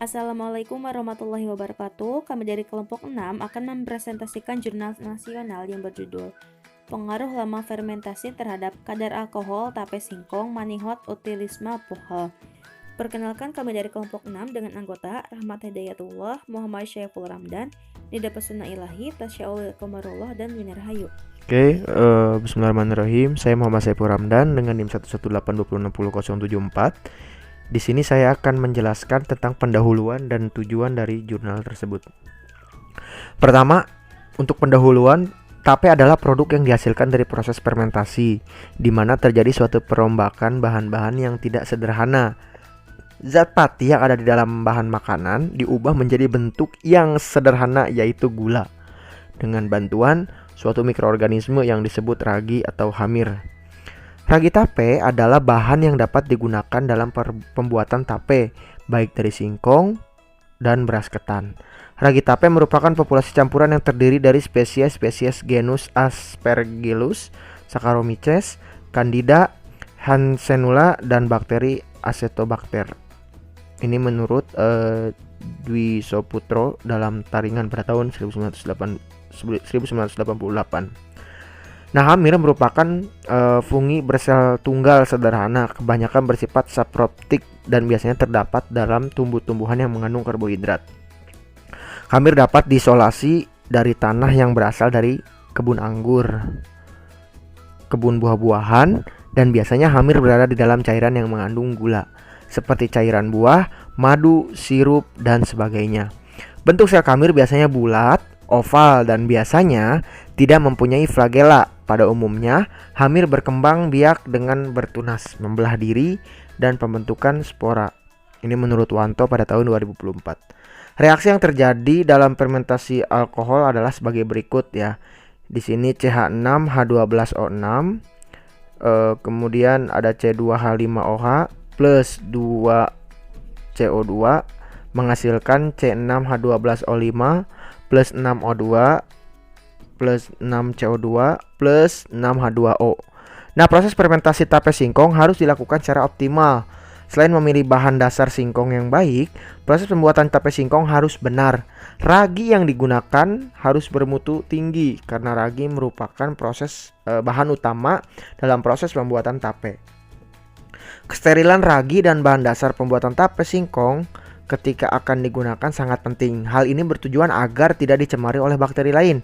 Assalamualaikum warahmatullahi wabarakatuh. Kami dari kelompok 6 akan mempresentasikan jurnal nasional yang berjudul Pengaruh Lama Fermentasi Terhadap Kadar Alkohol Tape Singkong Manihot Utilisme Alkohol. Perkenalkan, kami dari kelompok 6 dengan anggota Rahmat Hidayatullah, Muhammad Syaiful Ramdan, Nida Pesona Ilahi, Tasyaul Komarullah, dan Wina Rahayu. Oke, bismillahirrahmanirrahim. Saya Muhammad Saiful Ramdan dengan NIM 118206074. Di sini saya akan menjelaskan tentang pendahuluan dan tujuan dari jurnal tersebut. Pertama, untuk pendahuluan, tape adalah produk yang dihasilkan dari proses fermentasi, di mana terjadi suatu perombakan bahan-bahan yang tidak sederhana. Zat pati yang ada di dalam bahan makanan diubah menjadi bentuk yang sederhana, yaitu gula, dengan bantuan suatu mikroorganisme yang disebut ragi atau hamir. Ragi tape adalah bahan yang dapat digunakan dalam pembuatan tape, baik dari singkong dan beras ketan. Ragi tape merupakan populasi campuran yang terdiri dari spesies-spesies genus Aspergillus, Saccharomyces, Candida, Hansenula, dan bakteri Acetobacter. Ini menurut Dwi Soputro dalam Taringan pada tahun 1988. Nah, hamir merupakan fungi bersel tunggal sederhana, kebanyakan bersifat saprobtik dan biasanya terdapat dalam tumbuh-tumbuhan yang mengandung karbohidrat. Hamir dapat diisolasi dari tanah yang berasal dari kebun anggur, kebun buah-buahan, dan biasanya hamir berada di dalam cairan yang mengandung gula, seperti cairan buah, madu, sirup, dan sebagainya. Bentuk sel hamir biasanya bulat, oval, dan biasanya tidak mempunyai flagela. Pada umumnya, hamir berkembang biak dengan bertunas, membelah diri, dan pembentukan spora. Ini menurut Wanto pada tahun 2004. Reaksi yang terjadi dalam fermentasi alkohol adalah sebagai berikut ya. Di sini CH6H12O6, kemudian ada C2H5OH plus 2CO2 menghasilkan C6H12O5 plus 6O2 plus 6CO2 plus 6H2O. Nah, proses fermentasi tape singkong harus dilakukan secara optimal. Selain memilih bahan dasar singkong yang baik, proses pembuatan tape singkong harus benar. Ragi yang digunakan harus bermutu tinggi karena ragi merupakan bahan utama dalam proses pembuatan tape. Kesterilan ragi dan bahan dasar pembuatan tape singkong ketika akan digunakan sangat penting. Hal ini bertujuan agar tidak dicemari oleh bakteri lain.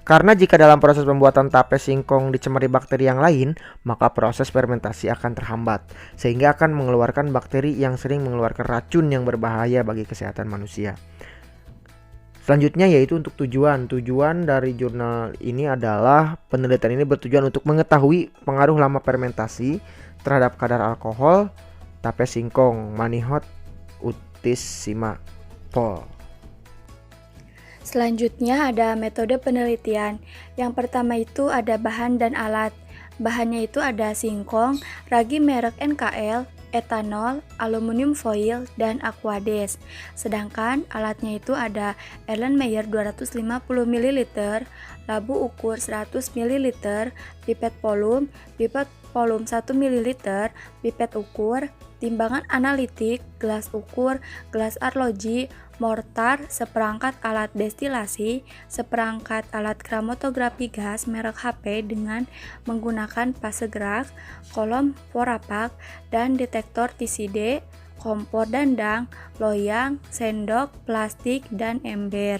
Karena jika dalam proses pembuatan tape singkong dicemari bakteri yang lain, maka proses fermentasi akan terhambat, sehingga akan mengeluarkan bakteri yang sering mengeluarkan racun yang berbahaya bagi kesehatan manusia. Selanjutnya yaitu untuk tujuan. Tujuan dari jurnal ini adalah penelitian ini bertujuan untuk mengetahui pengaruh lama fermentasi terhadap kadar alkohol tape singkong Manihot Utilisme Alkohol. Selanjutnya ada metode penelitian. Yang pertama itu ada bahan dan alat. Bahannya itu ada singkong, ragi merek NKL, etanol, aluminium foil, dan aquades. Sedangkan alatnya itu ada Erlenmeyer 250 ml, labu ukur 100 ml, pipet volume 1 ml, pipet ukur, timbangan analitik, gelas ukur, gelas arloji, mortar, seperangkat alat destilasi, seperangkat alat kromatografi gas merek HP dengan menggunakan fase gerak, kolom forapak, dan detektor TCD, kompor dandang, loyang, sendok, plastik, dan ember.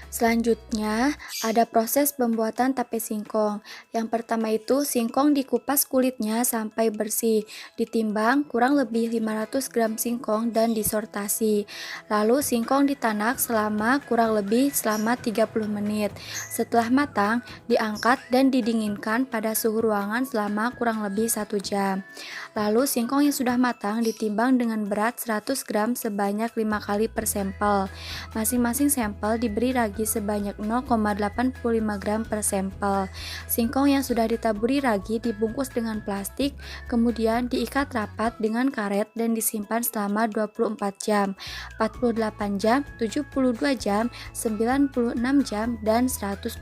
Selanjutnya, ada proses pembuatan tape singkong. Yang pertama itu singkong dikupas kulitnya sampai bersih, ditimbang kurang lebih 500 gram singkong dan disortasi. Lalu singkong ditanak kurang lebih selama 30 menit. Setelah matang, diangkat dan didinginkan pada suhu ruangan selama kurang lebih 1 jam. Lalu singkong yang sudah matang ditimbang dengan berat 100 gram sebanyak 5 kali per sampel. Masing-masing sampel diberi ragi sebanyak 0,85 gram per sampel. Singkong yang sudah ditaburi ragi dibungkus dengan plastik, kemudian diikat rapat dengan karet dan disimpan selama 24 jam, 48 jam, 72 jam, 96 jam, dan 120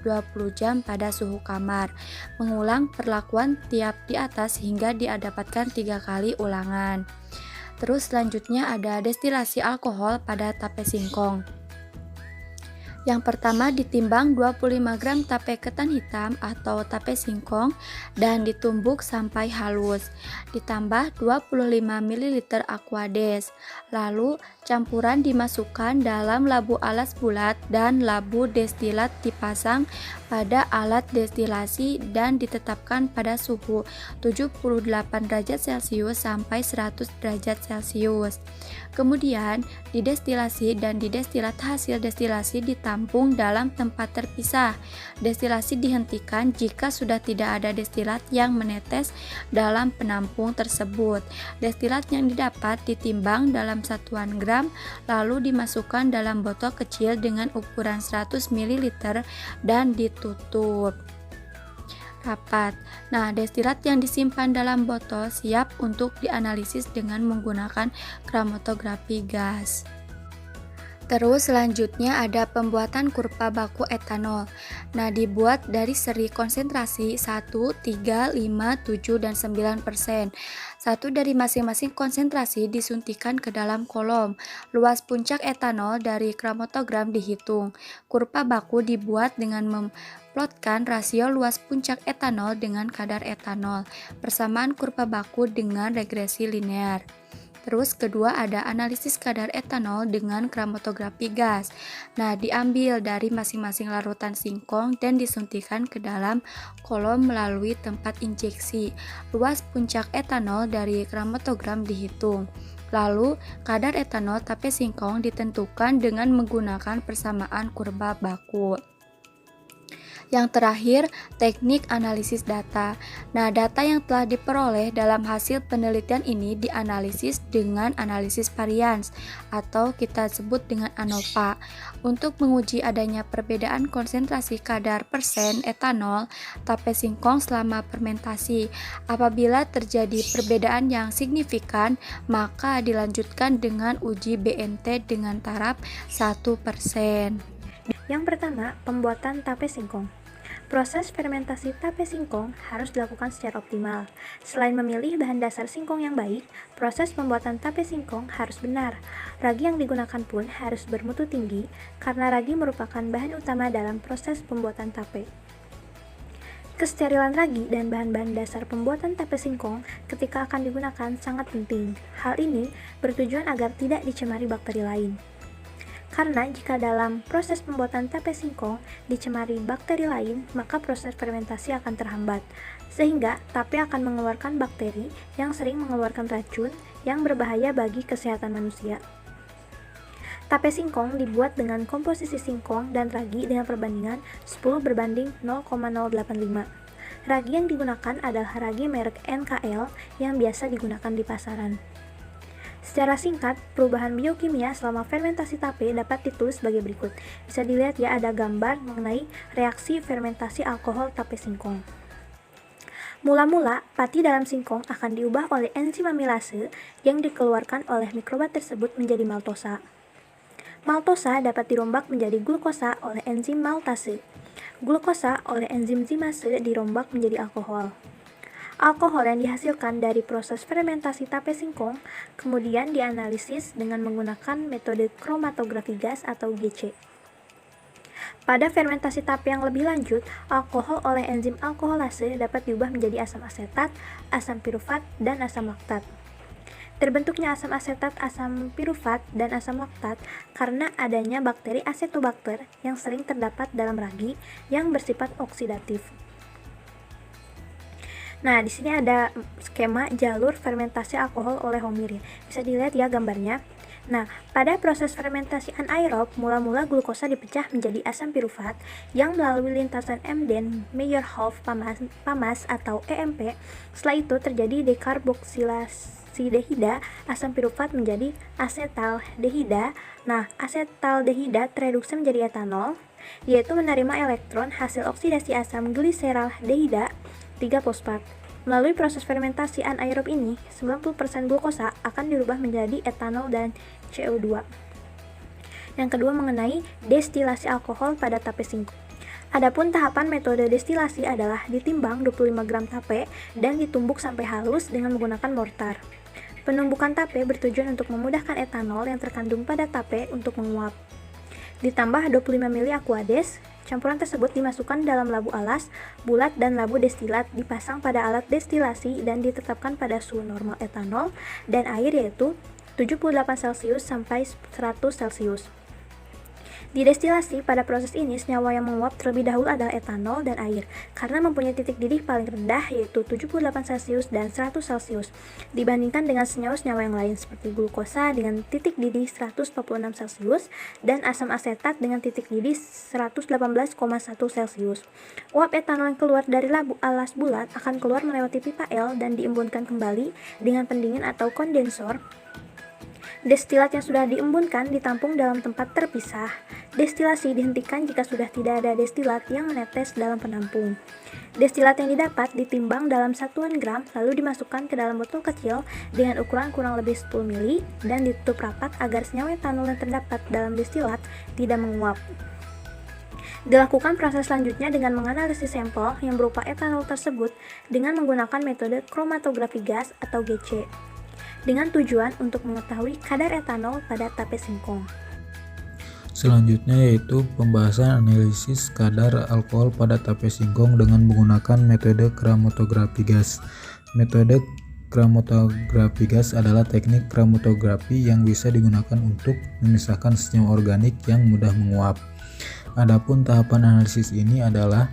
jam pada suhu kamar. Mengulang perlakuan tiap di atas hingga didapatkan 3 kali ulangan. Terus selanjutnya ada destilasi alkohol pada tape singkong. Yang pertama ditimbang 25 gram tape ketan hitam atau tape singkong dan ditumbuk sampai halus. Ditambah 25 ml Aquades. Lalu campuran dimasukkan dalam labu alas bulat dan labu destilat dipasang pada alat destilasi dan ditetapkan pada suhu 78 derajat Celcius sampai 100 derajat Celcius. Kemudian didestilasi dan didestilat hasil destilasi ditampung dalam tempat terpisah. Destilasi dihentikan jika sudah tidak ada destilat yang menetes dalam penampung tersebut. Destilat yang didapat ditimbang dalam satuan gram, lalu dimasukkan dalam botol kecil dengan ukuran 100 ml dan ditutup rapat. Nah, destilat yang disimpan dalam botol siap untuk dianalisis dengan menggunakan kromatografi gas. Terus selanjutnya ada pembuatan kurva baku etanol. Nah, dibuat dari seri konsentrasi 1, 3, 5, 7, dan 9%. Satu dari masing-masing konsentrasi disuntikan ke dalam kolom. Luas puncak etanol dari kromatogram dihitung. Kurva baku dibuat dengan memplotkan rasio luas puncak etanol dengan kadar etanol. Persamaan kurva baku dengan regresi linear. Terus kedua ada analisis kadar etanol dengan kromatografi gas. Nah, diambil dari masing-masing larutan singkong dan disuntikan ke dalam kolom melalui tempat injeksi. Luas puncak etanol dari kromatogram dihitung. Lalu, kadar etanol tape singkong ditentukan dengan menggunakan persamaan kurva baku. Yang terakhir, teknik analisis data. Nah, data yang telah diperoleh dalam hasil penelitian ini dianalisis dengan analisis varians atau kita sebut dengan ANOVA untuk menguji adanya perbedaan konsentrasi kadar persen etanol tape singkong selama fermentasi. Apabila terjadi perbedaan yang signifikan, maka dilanjutkan dengan uji BNT dengan taraf 1%. Yang pertama, pembuatan tape singkong. Proses fermentasi tape singkong harus dilakukan secara optimal. Selain memilih bahan dasar singkong yang baik, proses pembuatan tape singkong harus benar. Ragi yang digunakan pun harus bermutu tinggi, karena ragi merupakan bahan utama dalam proses pembuatan tape. Kesterilan ragi dan bahan-bahan dasar pembuatan tape singkong ketika akan digunakan sangat penting. Hal ini bertujuan agar tidak dicemari bakteri lain. Karena jika dalam proses pembuatan tape singkong dicemari bakteri lain, maka proses fermentasi akan terhambat, sehingga tape akan mengeluarkan bakteri yang sering mengeluarkan racun yang berbahaya bagi kesehatan manusia. Tape singkong dibuat dengan komposisi singkong dan ragi dengan perbandingan 10:0,085. Ragi yang digunakan adalah ragi merek NKL yang biasa digunakan di pasaran. Secara singkat, perubahan biokimia selama fermentasi tape dapat ditulis sebagai berikut. Bisa dilihat ya, ada gambar mengenai reaksi fermentasi alkohol tape singkong. Mula-mula, pati dalam singkong akan diubah oleh enzim amilase yang dikeluarkan oleh mikroba tersebut menjadi maltosa. Maltosa dapat dirombak menjadi glukosa oleh enzim maltase. Glukosa oleh enzim zimase dirombak menjadi alkohol. Alkohol yang dihasilkan dari proses fermentasi tape singkong kemudian dianalisis dengan menggunakan metode kromatografi gas atau GC. Pada fermentasi tape yang lebih lanjut, alkohol oleh enzim alkoholase dapat diubah menjadi asam asetat, asam pirufat, dan asam laktat. Terbentuknya asam asetat, asam pirufat, dan asam laktat karena adanya bakteri acetobacter yang sering terdapat dalam ragi yang bersifat oksidatif. Nah, di sini ada skema jalur fermentasi alkohol oleh Homirin. Bisa dilihat ya gambarnya. Nah, pada proses fermentasi anaerob, mula-mula glukosa dipecah menjadi asam pirufat yang melalui lintasan Embden Meyerhof Pamas atau EMP. Setelah itu terjadi dekarboksilasi asam pirufat menjadi asetaldehida. Nah, asetaldehida tereduksi menjadi etanol, yaitu menerima elektron hasil oksidasi asam gliseraldehida 3-fosfat. Melalui proses fermentasi anaerob ini, 90% glukosa akan dirubah menjadi etanol dan CO2. Yang kedua mengenai destilasi alkohol pada tape singkong. Adapun tahapan metode destilasi adalah ditimbang 25 gram tape dan ditumbuk sampai halus dengan menggunakan mortar. Penumbukan tape bertujuan untuk memudahkan etanol yang terkandung pada tape untuk menguap. Ditambah 25 ml Aquades, campuran tersebut dimasukkan dalam labu alas, bulat dan labu destilat, dipasang pada alat destilasi dan ditetapkan pada suhu normal etanol dan air yaitu 78 Celcius sampai 100 Celcius. Didestilasi, pada proses ini senyawa yang menguap terlebih dahulu adalah etanol dan air, karena mempunyai titik didih paling rendah yaitu 78 Celcius dan 100 Celcius, dibandingkan dengan senyawa-senyawa yang lain seperti glukosa dengan titik didih 146 Celcius dan asam asetat dengan titik didih 118,1 Celcius. Uap etanol yang keluar dari labu alas bulat akan keluar melewati pipa L dan diembunkan kembali dengan pendingin atau kondensor. Destilat yang sudah diembunkan ditampung dalam tempat terpisah. Destilasi dihentikan jika sudah tidak ada destilat yang menetes dalam penampung. Destilat yang didapat ditimbang dalam satuan gram lalu dimasukkan ke dalam botol kecil dengan ukuran kurang lebih 10 ml dan ditutup rapat agar senyawa etanol yang terdapat dalam destilat tidak menguap. Dilakukan proses selanjutnya dengan menganalisis sampel yang berupa etanol tersebut dengan menggunakan metode kromatografi gas atau GC, dengan tujuan untuk mengetahui kadar etanol pada tape singkong. Selanjutnya yaitu pembahasan analisis kadar alkohol pada tape singkong dengan menggunakan metode kromatografi gas. Metode kromatografi gas adalah teknik kromatografi yang bisa digunakan untuk memisahkan senyawa organik yang mudah menguap. Adapun tahapan analisis ini adalah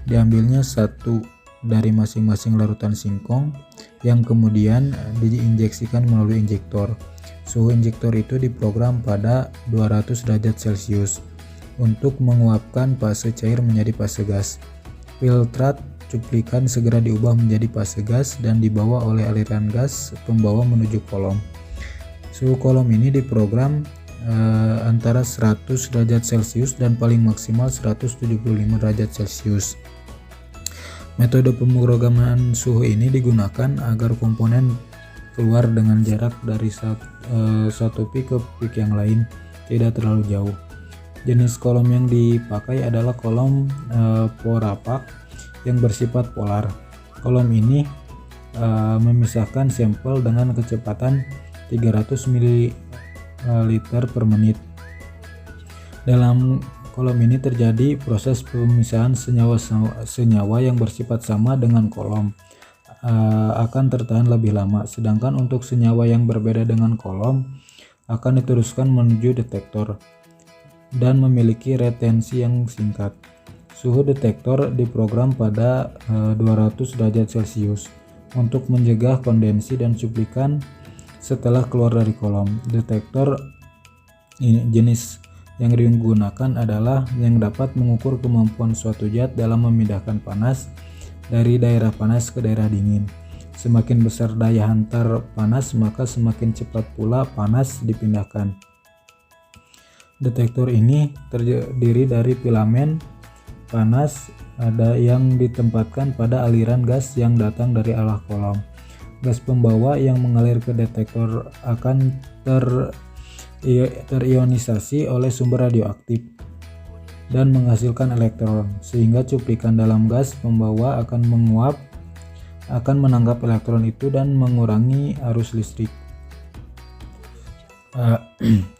diambilnya satu dari masing-masing larutan singkong yang kemudian diinjeksikan melalui injektor. Suhu injektor itu diprogram pada 200 derajat Celcius untuk menguapkan fase cair menjadi fase gas. Filtrat cuplikan segera diubah menjadi fase gas dan dibawa oleh aliran gas pembawa menuju kolom. Suhu kolom ini diprogram antara 100 derajat Celcius dan paling maksimal 175 derajat Celcius. Metode pemrograman suhu ini digunakan agar komponen keluar dengan jarak dari satu peak ke peak yang lain tidak terlalu jauh. Jenis kolom yang dipakai adalah kolom Porapak yang bersifat polar. Kolom ini memisahkan sampel dengan kecepatan 300 ml per menit. Dalam kolom ini terjadi proses pemisahan senyawa yang bersifat sama dengan kolom akan tertahan lebih lama, sedangkan untuk senyawa yang berbeda dengan kolom akan diteruskan menuju detektor dan memiliki retensi yang singkat. Suhu detektor diprogram pada 200 derajat Celcius untuk mencegah kondensi dan cuplikan setelah keluar dari kolom. Detektor ini jenis yang digunakan adalah yang dapat mengukur kemampuan suatu zat dalam memindahkan panas dari daerah panas ke daerah dingin. Semakin besar daya hantar panas, maka semakin cepat pula panas dipindahkan. Detektor ini terdiri dari filamen panas ada yang ditempatkan pada aliran gas yang datang dari arah kolom. Gas pembawa yang mengalir ke detektor akan terionisasi oleh sumber radioaktif dan menghasilkan elektron, sehingga cuplikan dalam gas pembawa akan menguap, akan menangkap elektron itu dan mengurangi arus listrik.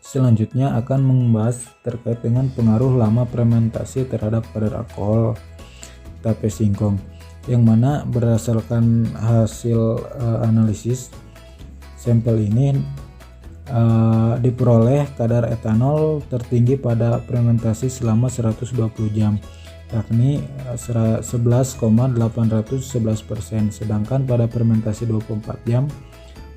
Selanjutnya akan membahas terkait dengan pengaruh lama fermentasi terhadap kadar alkohol tape singkong, yang mana berdasarkan hasil analisis sampel ini diperoleh kadar etanol tertinggi pada fermentasi selama 120 jam, yakni 11,811%, sedangkan pada fermentasi 24 jam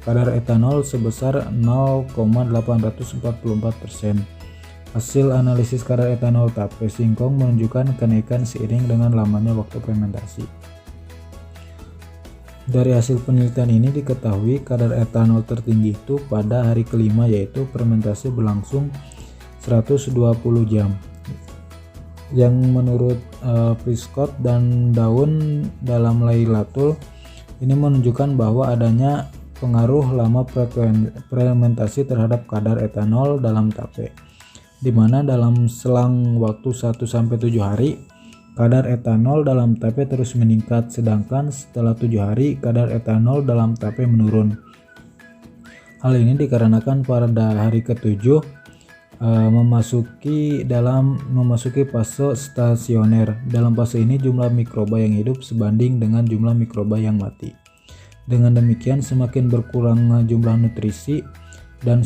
kadar etanol sebesar 0,844%. Hasil analisis kadar etanol tape singkong menunjukkan kenaikan seiring dengan lamanya waktu fermentasi. Dari hasil penelitian ini diketahui kadar etanol tertinggi itu pada hari kelima, yaitu fermentasi berlangsung 120 jam. Yang menurut Prescott dan Daun dalam Lailatul ini menunjukkan bahwa adanya pengaruh lama fermentasi terhadap kadar etanol dalam tape, di mana dalam selang waktu 1-7 hari kadar etanol dalam tape terus meningkat, sedangkan setelah 7 hari kadar etanol dalam tape menurun. Hal ini dikarenakan pada hari ke-7 memasuki fase stasioner. Dalam fase ini jumlah mikroba yang hidup sebanding dengan jumlah mikroba yang mati. Dengan demikian semakin berkurang jumlah nutrisi dan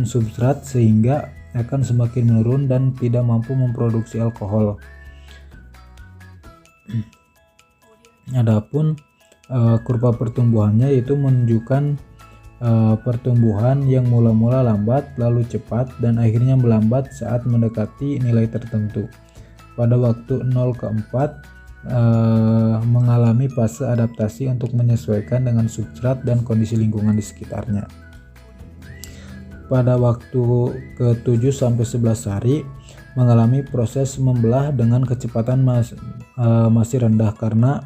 substrat sehingga akan semakin menurun dan tidak mampu memproduksi alkohol. Adapun kurva pertumbuhannya itu menunjukkan pertumbuhan yang mula-mula lambat lalu cepat dan akhirnya melambat saat mendekati nilai tertentu. Pada waktu 0 ke 4 mengalami fase adaptasi untuk menyesuaikan dengan substrat dan kondisi lingkungan di sekitarnya. Pada waktu ke-7 sampai 11 hari mengalami proses membelah dengan kecepatan masih rendah karena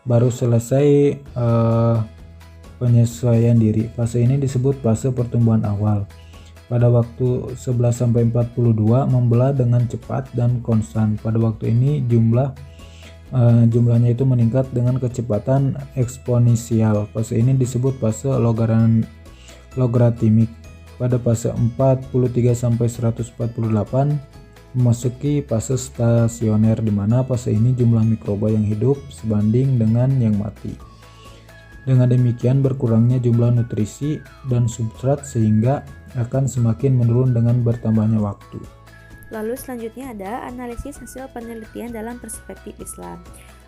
baru selesai penyesuaian diri. Fase ini disebut fase pertumbuhan awal. Pada waktu 11 sampai 42 membelah dengan cepat dan konstan. Pada waktu ini jumlahnya itu meningkat dengan kecepatan eksponensial. Fase ini disebut fase logaritmik. Pada fase 43 sampai 148 memasuki fase stasioner, di mana fase ini jumlah mikroba yang hidup sebanding dengan yang mati. Dengan demikian berkurangnya jumlah nutrisi dan substrat sehingga akan semakin menurun dengan bertambahnya waktu. Lalu selanjutnya ada analisis hasil penelitian dalam perspektif Islam.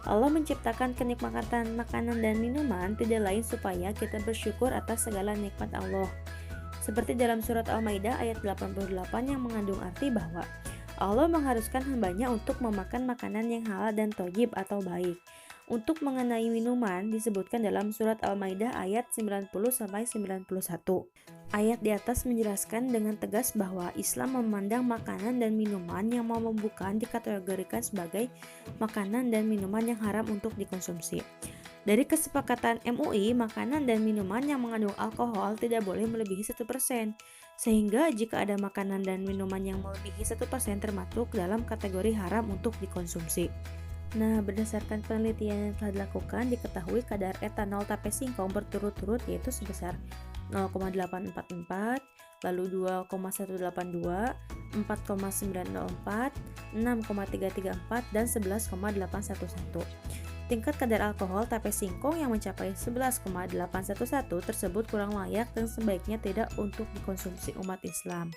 Allah menciptakan kenikmatan makanan dan minuman tidak lain supaya kita bersyukur atas segala nikmat Allah. Seperti dalam surat Al-Maidah ayat 88 yang mengandung arti bahwa Allah mengharuskan hambanya untuk memakan makanan yang halal dan thayyib atau baik. Untuk mengenai minuman disebutkan dalam surat Al-Maidah ayat 90-91. Ayat di atas menjelaskan dengan tegas bahwa Islam memandang makanan dan minuman yang mau membukaan dikategorikan sebagai makanan dan minuman yang haram untuk dikonsumsi. Dari kesepakatan MUI, makanan dan minuman yang mengandung alkohol tidak boleh melebihi 1%, sehingga jika ada makanan dan minuman yang melebihi 1% termasuk dalam kategori haram untuk dikonsumsi. Nah, berdasarkan penelitian yang telah dilakukan, diketahui kadar etanol tape singkong berturut-turut yaitu sebesar 0,844, lalu 2,182, 4,904, 6,334, dan 11,811. Tingkat kadar alkohol tape singkong yang mencapai 11,811 tersebut kurang layak dan sebaiknya tidak untuk dikonsumsi umat Islam.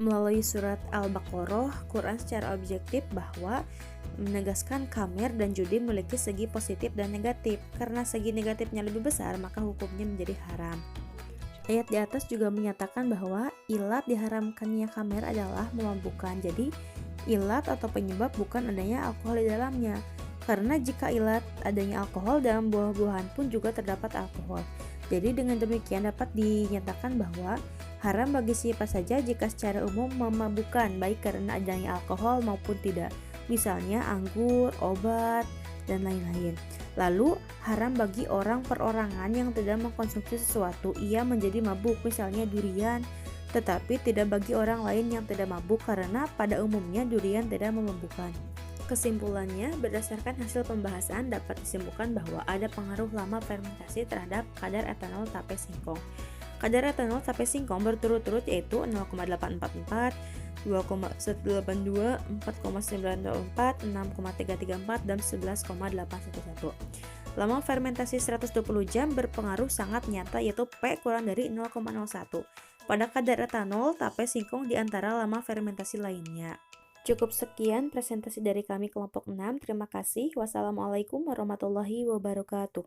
Melalui surat Al-Baqarah, Quran secara objektif bahwa menegaskan khamr dan judi memiliki segi positif dan negatif. Karena segi negatifnya lebih besar, maka hukumnya menjadi haram. Ayat di atas juga menyatakan bahwa ilat diharamkannya khamr adalah memabukkan. Jadi, ilat atau penyebab bukan adanya alkohol di dalamnya. Karena jika ilat adanya alkohol, dalam buah-buahan pun juga terdapat alkohol. Jadi dengan demikian dapat dinyatakan bahwa haram bagi siapa saja jika secara umum memabukkan, baik karena adanya alkohol maupun tidak. Misalnya anggur, obat, dan lain-lain. Lalu haram bagi orang perorangan yang tidak mengkonsumsi sesuatu ia menjadi mabuk, misalnya durian, tetapi tidak bagi orang lain yang tidak mabuk karena pada umumnya durian tidak memabukkan. Kesimpulannya, berdasarkan hasil pembahasan dapat disimpulkan bahwa ada pengaruh lama fermentasi terhadap kadar etanol tape singkong. Kadar etanol tape singkong berturut-turut yaitu 0,844, 2,182, 4,904, 6,334, dan 11,811. Lama fermentasi 120 jam berpengaruh sangat nyata yaitu P kurang dari 0,01 pada kadar etanol tape singkong di antara lama fermentasi lainnya. Cukup sekian presentasi dari kami kelompok 6. Terima kasih. Wassalamualaikum warahmatullahi wabarakatuh.